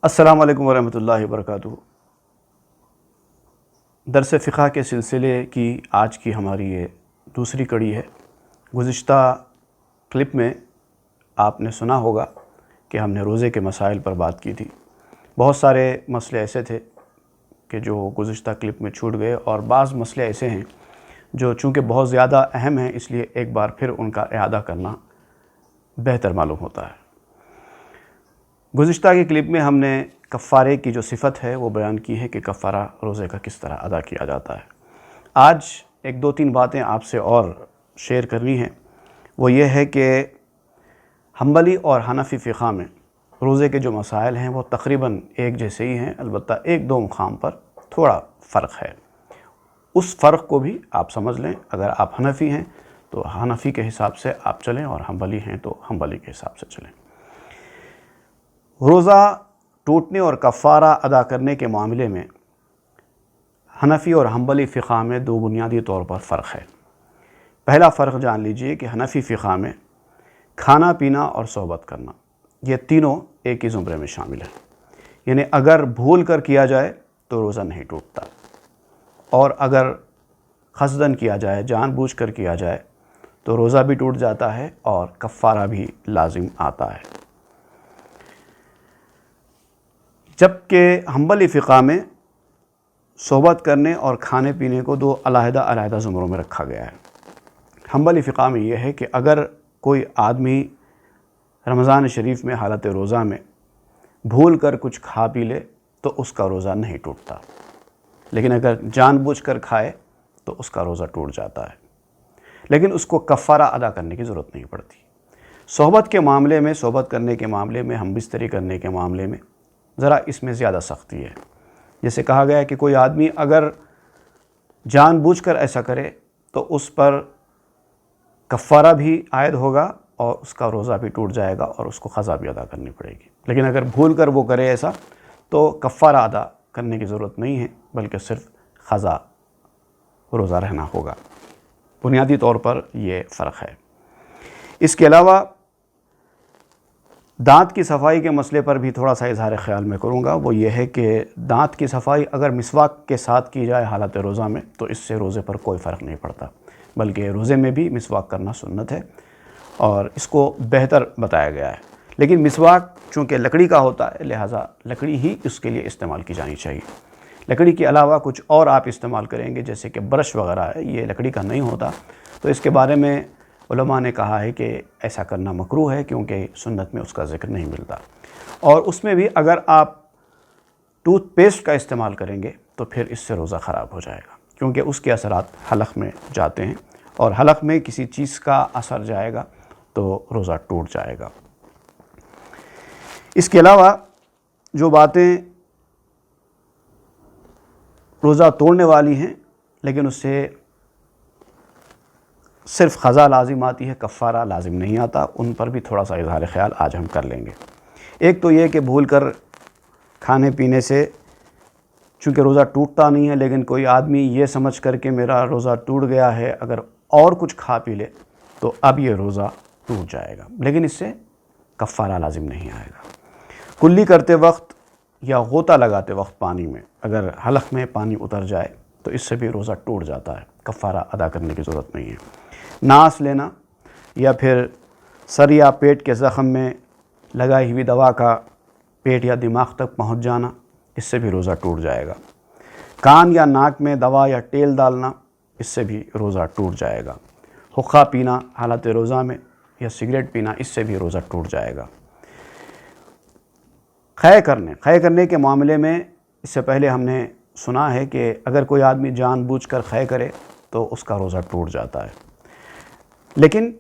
السلام علیکم ورحمۃ اللہ وبرکاتہ۔ درس فقہ کے سلسلے کی آج کی ہماری یہ دوسری کڑی ہے۔ گزشتہ کلپ میں آپ نے سنا ہوگا کہ ہم نے روزے کے مسائل پر بات کی تھی۔ بہت سارے مسئلے ایسے تھے کہ جو گزشتہ کلپ میں چھوٹ گئے، اور بعض مسئلے ایسے ہیں جو چونکہ بہت زیادہ اہم ہیں، اس لیے ایک بار پھر ان کا اعادہ کرنا بہتر معلوم ہوتا ہے۔ گزشتہ کی کلپ میں ہم نے کفارے کی جو صفت ہے وہ بیان کی ہے کہ کفارہ روزے کا کس طرح ادا کیا جاتا ہے۔ آج ایک دو تین باتیں آپ سے اور شیئر کرنی ہیں۔ وہ یہ ہے کہ حنبلی اور حنفی فقہ میں روزے کے جو مسائل ہیں وہ تقریباً ایک جیسے ہی ہیں، البتہ ایک دو مقام پر تھوڑا فرق ہے۔ اس فرق کو بھی آپ سمجھ لیں۔ اگر آپ حنفی ہیں تو حنفی کے حساب سے آپ چلیں، اور حنبلی ہیں تو حنبلی کے حساب سے چلیں۔ روزہ ٹوٹنے اور کفارہ ادا کرنے کے معاملے میں حنفی اور حنبلی فقہ میں دو بنیادی طور پر فرق ہے۔ پہلا فرق جان لیجئے کہ حنفی فقہ میں کھانا پینا اور صحبت کرنا، یہ تینوں ایک ہی زمرے میں شامل ہیں۔ یعنی اگر بھول کر کیا جائے تو روزہ نہیں ٹوٹتا، اور اگر قصداً کیا جائے، جان بوجھ کر کیا جائے تو روزہ بھی ٹوٹ جاتا ہے اور کفارہ بھی لازم آتا ہے۔ جبکہ حنبلی فقہ میں صحبت کرنے اور کھانے پینے کو دو علیحدہ علیحدہ زمروں میں رکھا گیا ہے۔ حنبلی فقہ میں یہ ہے کہ اگر کوئی آدمی رمضان شریف میں حالت روزہ میں بھول کر کچھ کھا پی لے تو اس کا روزہ نہیں ٹوٹتا، لیکن اگر جان بوجھ کر کھائے تو اس کا روزہ ٹوٹ جاتا ہے، لیکن اس کو کفارہ ادا کرنے کی ضرورت نہیں پڑتی۔ صحبت کے معاملے میں، صحبت کرنے کے معاملے میں، ہم بستری کرنے کے معاملے میں ذرا اس میں زیادہ سختی ہے۔ جیسے کہا گیا ہے کہ کوئی آدمی اگر جان بوجھ کر ایسا کرے تو اس پر کفارہ بھی عائد ہوگا اور اس کا روزہ بھی ٹوٹ جائے گا اور اس کو قضا بھی ادا کرنی پڑے گی۔ لیکن اگر بھول کر وہ کرے ایسا تو کفارہ ادا کرنے کی ضرورت نہیں ہے، بلکہ صرف قضا روزہ رہنا ہوگا۔ بنیادی طور پر یہ فرق ہے۔ اس کے علاوہ دانت کی صفائی کے مسئلے پر بھی تھوڑا سا اظہار خیال میں کروں گا۔ وہ یہ ہے کہ دانت کی صفائی اگر مسواک کے ساتھ کی جائے حالت روزہ میں تو اس سے روزے پر کوئی فرق نہیں پڑتا، بلکہ روزے میں بھی مسواک کرنا سنت ہے اور اس کو بہتر بتایا گیا ہے۔ لیکن مسواک چونکہ لکڑی کا ہوتا ہے، لہٰذا لکڑی ہی اس کے لیے استعمال کی جانی چاہیے۔ لکڑی کے علاوہ کچھ اور آپ استعمال کریں گے، جیسے کہ برش وغیرہ ہے، یہ لکڑی کا نہیں ہوتا، تو اس کے بارے میں علماء نے کہا ہے کہ ایسا کرنا مکروہ ہے، کیونکہ سنت میں اس کا ذکر نہیں ملتا۔ اور اس میں بھی اگر آپ ٹوتھ پیسٹ کا استعمال کریں گے تو پھر اس سے روزہ خراب ہو جائے گا، کیونکہ اس کے اثرات حلق میں جاتے ہیں، اور حلق میں کسی چیز کا اثر جائے گا تو روزہ ٹوٹ جائے گا۔ اس کے علاوہ جو باتیں روزہ توڑنے والی ہیں لیکن اس سے صرف قضا لازم آتی ہے، کفارہ لازم نہیں آتا، ان پر بھی تھوڑا سا اظہار خیال آج ہم کر لیں گے۔ ایک تو یہ کہ بھول کر کھانے پینے سے چونکہ روزہ ٹوٹتا نہیں ہے، لیکن کوئی آدمی یہ سمجھ کر کہ میرا روزہ ٹوٹ گیا ہے، اگر اور کچھ کھا پی لے تو اب یہ روزہ ٹوٹ جائے گا، لیکن اس سے کفارہ لازم نہیں آئے گا۔ کلی کرتے وقت یا غوطہ لگاتے وقت پانی میں اگر حلق میں پانی اتر جائے تو اس سے بھی روزہ ٹوٹ جاتا ہے، کفارہ ادا کرنے کی ضرورت نہیں ہے۔ ناس لینا یا پھر سر یا پیٹ کے زخم میں لگائی ہوئی دوا کا پیٹ یا دماغ تک پہنچ جانا، اس سے بھی روزہ ٹوٹ جائے گا۔ کان یا ناک میں دوا یا تیل ڈالنا، اس سے بھی روزہ ٹوٹ جائے گا۔ حقہ پینا حالت روزہ میں یا سگریٹ پینا، اس سے بھی روزہ ٹوٹ جائے گا۔ قے کرنے کے معاملے میں اس سے پہلے ہم نے سنا ہے کہ اگر کوئی آدمی جان بوجھ کر قے کرے تو اس کا روزہ ٹوٹ جاتا ہے، لیکن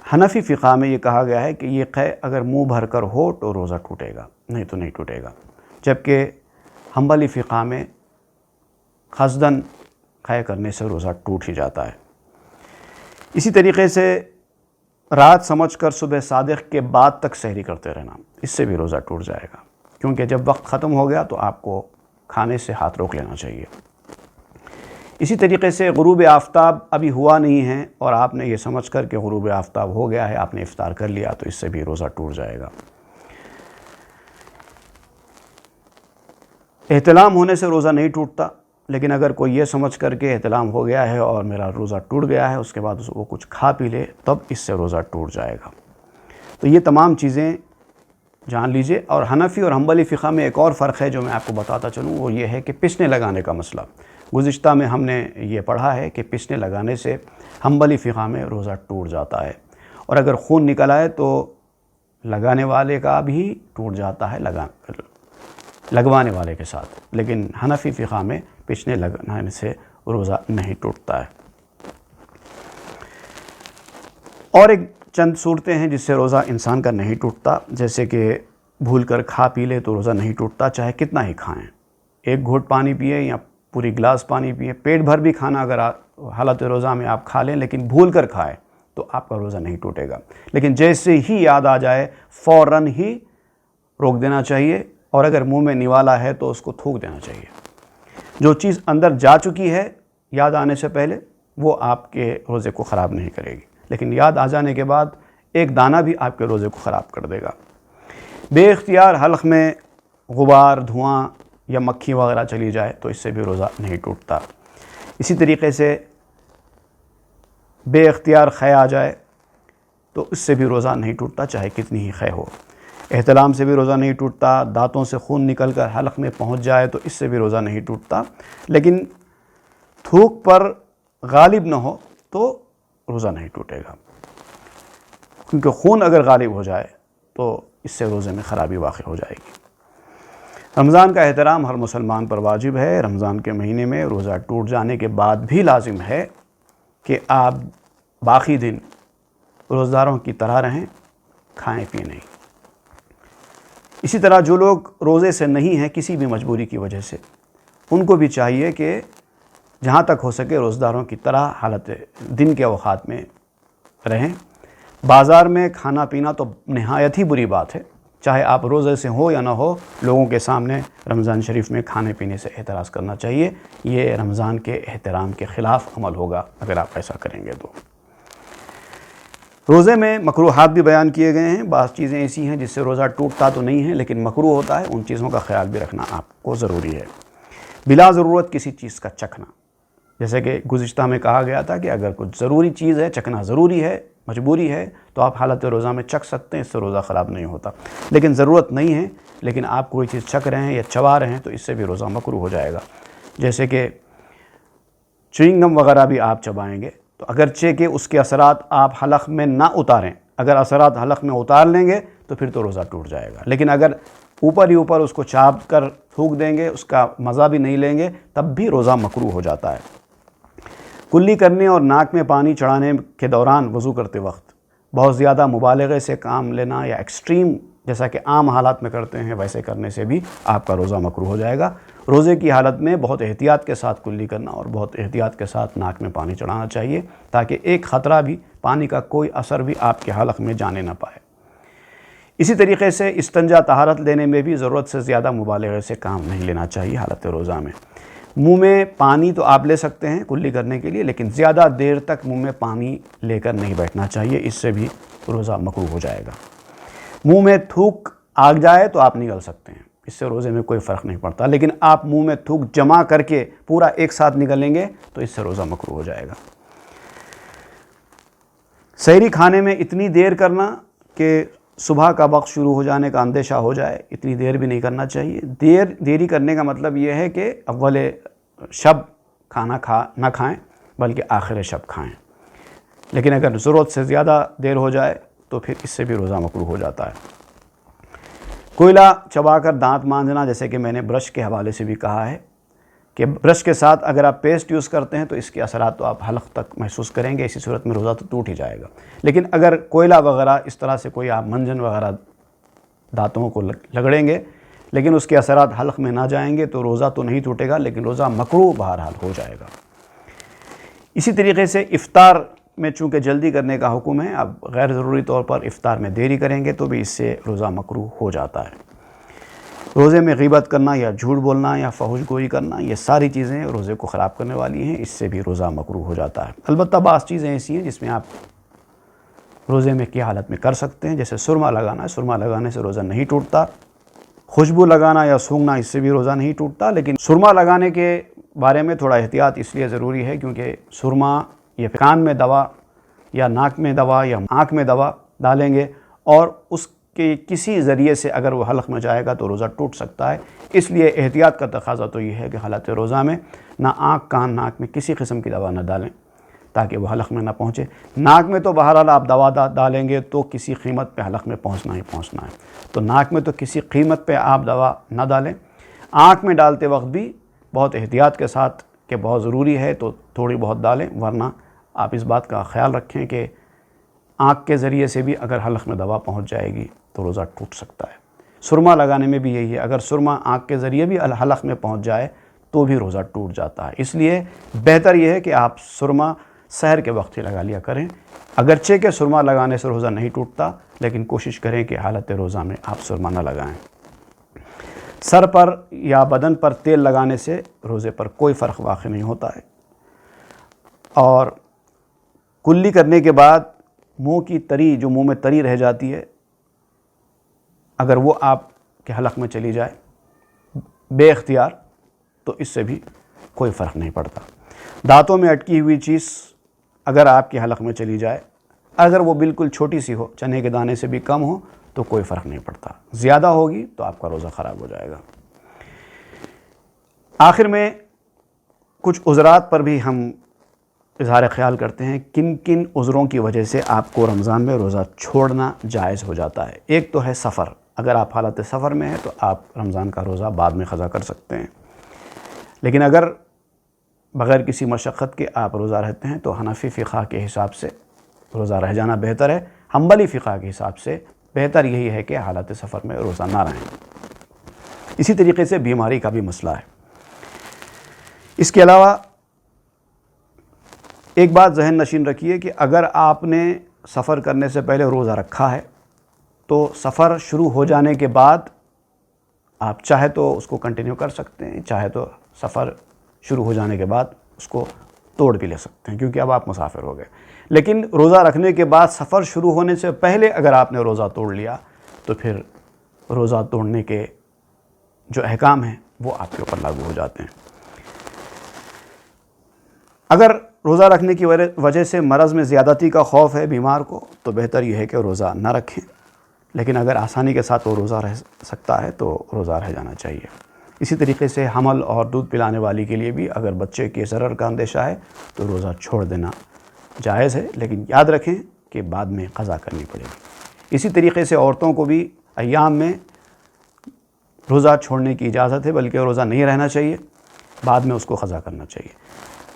حنفی فقہ میں یہ کہا گیا ہے کہ یہ قے اگر منہ بھر کر ہو تو روزہ ٹوٹے گا، نہیں تو نہیں ٹوٹے گا۔ جبکہ حنبلی فقہ میں قصداً قے کرنے سے روزہ ٹوٹ ہی جاتا ہے۔ اسی طریقے سے رات سمجھ کر صبح صادق کے بعد تک سحری کرتے رہنا، اس سے بھی روزہ ٹوٹ جائے گا، کیونکہ جب وقت ختم ہو گیا تو آپ کو کھانے سے ہاتھ روک لینا چاہیے۔ اسی طریقے سے غروب آفتاب ابھی ہوا نہیں ہے اور آپ نے یہ سمجھ کر کہ غروب آفتاب ہو گیا ہے، آپ نے افطار کر لیا، تو اس سے بھی روزہ ٹوٹ جائے گا۔ احتلام ہونے سے روزہ نہیں ٹوٹتا، لیکن اگر کوئی یہ سمجھ کر کے احتلام ہو گیا ہے اور میرا روزہ ٹوٹ گیا ہے، اس کے بعد وہ کچھ کھا پی لے، تب اس سے روزہ ٹوٹ جائے گا۔ تو یہ تمام چیزیں جان لیجئے۔ اور حنفی اور حنبلی فقہ میں ایک اور فرق ہے جو میں آپ کو بتاتا چلوں، وہ یہ ہے کہ پسنے لگانے کا مسئلہ۔ گزشتہ میں ہم نے یہ پڑھا ہے کہ پسنے لگانے سے حنبلی فقہ میں روزہ ٹوٹ جاتا ہے، اور اگر خون نکل آئے تو لگانے والے کا بھی ٹوٹ جاتا ہے لگوانے والے کے ساتھ، لیکن حنفی فقہ میں پسنے لگانے سے روزہ نہیں ٹوٹتا ہے۔ اور ایک چند صورتیں ہیں جس سے روزہ انسان کا نہیں ٹوٹتا، جیسے کہ بھول کر کھا پی لے تو روزہ نہیں ٹوٹتا، چاہے کتنا ہی کھائیں، ایک گھونٹ پانی پیے یا پوری گلاس پانی پیے، پیٹ بھر بھی کھانا اگر حالت روزہ میں آپ کھا لیں لیکن بھول کر کھائے تو آپ کا روزہ نہیں ٹوٹے گا۔ لیکن جیسے ہی یاد آ جائے فوراً ہی روک دینا چاہیے، اور اگر منہ میں نوالا ہے تو اس کو تھوک دینا چاہیے۔ جو چیز اندر جا چکی ہے یاد آنے سے پہلے وہ آپ کے روزے کو خراب نہیں کرے گی، لیکن یاد آ جانے کے بعد ایک دانہ بھی آپ کے روزے کو خراب کر دے گا۔ بے اختیار حلق میں غبار، دھواں یا مکھی وغیرہ چلی جائے تو اس سے بھی روزہ نہیں ٹوٹتا۔ اسی طریقے سے بے اختیار خے آ جائے تو اس سے بھی روزہ نہیں ٹوٹتا، چاہے کتنی ہی خے ہو۔ احتلام سے بھی روزہ نہیں ٹوٹتا، دانتوں سے خون نکل کر حلق میں پہنچ جائے تو اس سے بھی روزہ نہیں ٹوٹتا، لیکن تھوک پر غالب نہ ہو تو روزہ نہیں ٹوٹے گا، کیونکہ خون اگر غالب ہو جائے تو اس سے روزے میں خرابی واقع ہو جائے گی۔ رمضان کا احترام ہر مسلمان پر واجب ہے۔ رمضان کے مہینے میں روزہ ٹوٹ جانے کے بعد بھی لازم ہے کہ آپ باقی دن روزداروں کی طرح رہیں، کھائیں پئیں نہیں۔ اسی طرح جو لوگ روزے سے نہیں ہیں کسی بھی مجبوری کی وجہ سے، ان کو بھی چاہیے کہ جہاں تک ہو سکے روزداروں کی طرح حالت دن کے اوقات میں رہیں۔ بازار میں کھانا پینا تو نہایت ہی بری بات ہے، چاہے آپ روزے سے ہو یا نہ ہو، لوگوں کے سامنے رمضان شریف میں کھانے پینے سے احتراز کرنا چاہیے۔ یہ رمضان کے احترام کے خلاف عمل ہوگا اگر آپ ایسا کریں گے تو۔ روزے میں مکروہات بھی بیان کیے گئے ہیں۔ بعض چیزیں ایسی ہیں جس سے روزہ ٹوٹتا تو نہیں ہے لیکن مکروہ ہوتا ہے، ان چیزوں کا خیال بھی رکھنا آپ کو ضروری ہے۔ بلا ضرورت کسی چیز کا چکھنا، جیسے کہ گزشتہ میں کہا گیا تھا کہ اگر کچھ ضروری چیز ہے، چکھنا ضروری ہے، مجبوری ہے، تو آپ حالت روزہ میں چکھ سکتے ہیں، اس سے روزہ خراب نہیں ہوتا۔ لیکن ضرورت نہیں ہے لیکن آپ کوئی چیز چکھ رہے ہیں یا چبا رہے ہیں تو اس سے بھی روزہ مکروہ ہو جائے گا۔ جیسے کہ چوئنگ گم وغیرہ بھی آپ چبائیں گے تو اگرچہ کہ اس کے اثرات آپ حلق میں نہ اتاریں، اگر اثرات حلق میں اتار لیں گے تو پھر تو روزہ ٹوٹ جائے گا، لیکن اگر اوپر ہی اوپر اس کو چاپ کر تھوک دیں گے، اس کا مزہ بھی نہیں لیں گے، تب بھی روزہ مکروہ ہو جاتا ہے۔ کلی کرنے اور ناک میں پانی چڑھانے کے دوران وضو کرتے وقت بہت زیادہ مبالغے سے کام لینا یا ایکسٹریم جیسا کہ عام حالات میں کرتے ہیں ویسے کرنے سے بھی آپ کا روزہ مکروہ ہو جائے گا۔ روزے کی حالت میں بہت احتیاط کے ساتھ کلی کرنا اور بہت احتیاط کے ساتھ ناک میں پانی چڑھانا چاہیے، تاکہ ایک خطرہ بھی، پانی کا کوئی اثر بھی آپ کے حلق میں جانے نہ پائے۔ اسی طریقے سے استنجا طہارت لینے میں بھی ضرورت سے زیادہ مبالغے سے کام نہیں لینا چاہیے حالت روزہ میں۔ منہ میں پانی تو آپ لے سکتے ہیں کلی کرنے کے لیے، لیکن زیادہ دیر تک منہ میں پانی لے کر نہیں بیٹھنا چاہیے، اس سے بھی روزہ مکروہ ہو جائے گا۔ منہ میں تھوک آ جائے تو آپ نگل سکتے ہیں، اس سے روزے میں کوئی فرق نہیں پڑتا، لیکن آپ منہ میں تھوک جمع کر کے پورا ایک ساتھ نگلیں گے تو اس سے روزہ مکروہ ہو جائے گا۔ سحری کھانے میں اتنی دیر کرنا کہ صبح کا وقت شروع ہو جانے کا اندیشہ ہو جائے، اتنی دیر بھی نہیں کرنا چاہیے۔ دیری کرنے کا مطلب یہ ہے کہ اول شب کھانا نہ کھائیں بلکہ آخر شب کھائیں، لیکن اگر ضرورت سے زیادہ دیر ہو جائے تو پھر اس سے بھی روزہ مکروہ ہو جاتا ہے۔ کوئلہ چبا کر دانت مانجنا، جیسے کہ میں نے برش کے حوالے سے بھی کہا ہے کہ برش کے ساتھ اگر آپ پیسٹ یوز کرتے ہیں تو اس کے اثرات تو آپ حلق تک محسوس کریں گے، اسی صورت میں روزہ تو ٹوٹ ہی جائے گا۔ لیکن اگر کوئلہ وغیرہ اس طرح سے کوئی آپ منجن وغیرہ دانتوں کو لگڑیں گے لیکن اس کے اثرات حلق میں نہ جائیں گے تو روزہ تو نہیں ٹوٹے گا لیکن روزہ مکروہ بہرحال ہو جائے گا۔ اسی طریقے سے افطار میں چونکہ جلدی کرنے کا حکم ہے، اب غیر ضروری طور پر افطار میں دیری کریں گے تو بھی اس سے روزہ مکروہ ہو جاتا ہے۔ روزے میں غیبت کرنا یا جھوٹ بولنا یا فحش گوئی کرنا، یہ ساری چیزیں روزے کو خراب کرنے والی ہیں، اس سے بھی روزہ مکروہ ہو جاتا ہے۔ البتہ بعض چیزیں ایسی ہیں جس میں آپ روزے میں کی حالت میں کر سکتے ہیں، جیسے سرما لگانا ہے، سرما لگانے سے روزہ نہیں ٹوٹتا، خوشبو لگانا یا سونگھنا اس سے بھی روزہ نہیں ٹوٹتا، لیکن سرما لگانے کے بارے میں تھوڑا احتیاط اس لیے ضروری ہے کیونکہ سرما یہ کان میں دوا یا ناک میں دوا یا آنکھ میں دوا ڈالیں گے اور اس کے کسی ذریعے سے اگر وہ حلق میں جائے گا تو روزہ ٹوٹ سکتا ہے۔ اس لیے احتیاط کا تقاضا تو یہ ہے کہ حالت روزہ میں نہ آنکھ کان ناک میں کسی قسم کی دوا نہ ڈالیں تاکہ وہ حلق میں نہ پہنچے۔ ناک میں تو بہرحال آپ دوا ڈالیں گے تو کسی قیمت پہ حلق میں پہنچنا ہی پہنچنا ہے، تو ناک میں تو کسی قیمت پہ آپ دوا نہ ڈالیں۔ آنکھ میں ڈالتے وقت بھی بہت احتیاط کے ساتھ کہ بہت ضروری ہے تو تھوڑی بہت ڈالیں، ورنہ آپ اس بات کا خیال رکھیں کہ آنکھ کے ذریعے سے بھی اگر حلق میں دوا پہنچ جائے گی تو روزہ ٹوٹ سکتا ہے۔ سرما لگانے میں بھی یہی ہے، اگر سرما آنکھ کے ذریعے بھی حلق میں پہنچ جائے تو بھی روزہ ٹوٹ جاتا ہے۔ اس لیے بہتر یہ ہے کہ آپ سرما سحر کے وقت ہی لگا لیا کریں، اگرچہ کہ سرما لگانے سے روزہ نہیں ٹوٹتا، لیکن کوشش کریں کہ حالت روزہ میں آپ سرما نہ لگائیں۔ سر پر یا بدن پر تیل لگانے سے روزے پر کوئی فرق واقع نہیں ہوتا ہے، اور کلی کرنے کے بعد منہ کی تری جو منہ میں تری رہ جاتی ہے اگر وہ آپ کے حلق میں چلی جائے بے اختیار تو اس سے بھی کوئی فرق نہیں پڑتا۔ دانتوں میں اٹکی ہوئی چیز اگر آپ کے حلق میں چلی جائے، اگر وہ بالکل چھوٹی سی ہو، چنے کے دانے سے بھی کم ہو تو کوئی فرق نہیں پڑتا، زیادہ ہوگی تو آپ کا روزہ خراب ہو جائے گا۔ آخر میں کچھ عذرات پر بھی ہم اظہار خیال کرتے ہیں، کن کن عذروں کی وجہ سے آپ کو رمضان میں روزہ چھوڑنا جائز ہو جاتا ہے۔ ایک تو ہے سفر، اگر آپ حالت سفر میں ہیں تو آپ رمضان کا روزہ بعد میں قضا کر سکتے ہیں، لیکن اگر بغیر کسی مشقت کے آپ روزہ رہتے ہیں تو حنفی فقہ کے حساب سے روزہ رہ جانا بہتر ہے، حنبلی فقہ کے حساب سے بہتر یہی ہے کہ حالت سفر میں روزہ نہ رہیں۔ اسی طریقے سے بیماری کا بھی مسئلہ ہے۔ اس کے علاوہ ایک بات ذہن نشین رکھیے کہ اگر آپ نے سفر کرنے سے پہلے روزہ رکھا ہے تو سفر شروع ہو جانے کے بعد آپ چاہے تو اس کو کنٹینیو کر سکتے ہیں، چاہے تو سفر شروع ہو جانے کے بعد اس کو توڑ بھی لے سکتے ہیں کیونکہ اب آپ مسافر ہو گئے۔ لیکن روزہ رکھنے کے بعد سفر شروع ہونے سے پہلے اگر آپ نے روزہ توڑ لیا تو پھر روزہ توڑنے کے جو احکام ہیں وہ آپ کے اوپر لاگو ہو جاتے ہیں۔ اگر روزہ رکھنے کی وجہ سے مرض میں زیادتی کا خوف ہے بیمار کو تو بہتر یہ ہے کہ روزہ نہ رکھیں، لیکن اگر آسانی کے ساتھ وہ روزہ رہ سکتا ہے تو روزہ رہ جانا چاہیے۔ اسی طریقے سے حمل اور دودھ پلانے والی کے لیے بھی اگر بچے کے ضرر کا اندیشہ ہے تو روزہ چھوڑ دینا جائز ہے، لیکن یاد رکھیں کہ بعد میں قضا کرنی پڑے گی۔ اسی طریقے سے عورتوں کو بھی ایام میں روزہ چھوڑنے کی اجازت ہے، بلکہ روزہ نہیں رہنا چاہیے، بعد میں اس کو قضا کرنا چاہیے۔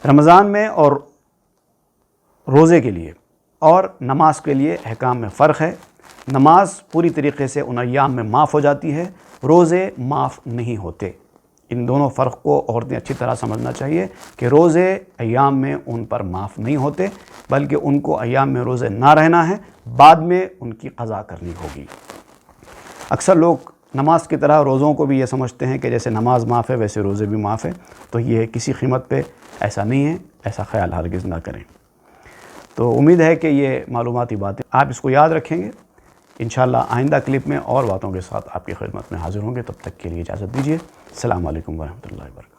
رمضان میں اور روزے کے لیے اور نماز کے لیے احکام میں فرق ہے۔ نماز پوری طریقے سے ان ایام میں معاف ہو جاتی ہے، روزے معاف نہیں ہوتے۔ ان دونوں فرق کو عورتیں اچھی طرح سمجھنا چاہیے کہ روزے ایام میں ان پر معاف نہیں ہوتے، بلکہ ان کو ایام میں روزے نہ رہنا ہے، بعد میں ان کی قضا کرنی ہوگی۔ اکثر لوگ نماز کی طرح روزوں کو بھی یہ سمجھتے ہیں کہ جیسے نماز معاف ہے ویسے روزے بھی معاف ہے، تو یہ کسی قیمت پہ ایسا نہیں ہے، ایسا خیال ہرگز نہ کریں۔ تو امید ہے کہ یہ معلوماتی باتیں آپ اس کو یاد رکھیں گے۔ انشاءاللہ آئندہ کلپ میں اور باتوں کے ساتھ آپ کی خدمت میں حاضر ہوں گے، تب تک کے لیے اجازت دیجیے۔ السلام علیکم ورحمۃ اللہ وبرکاتہ۔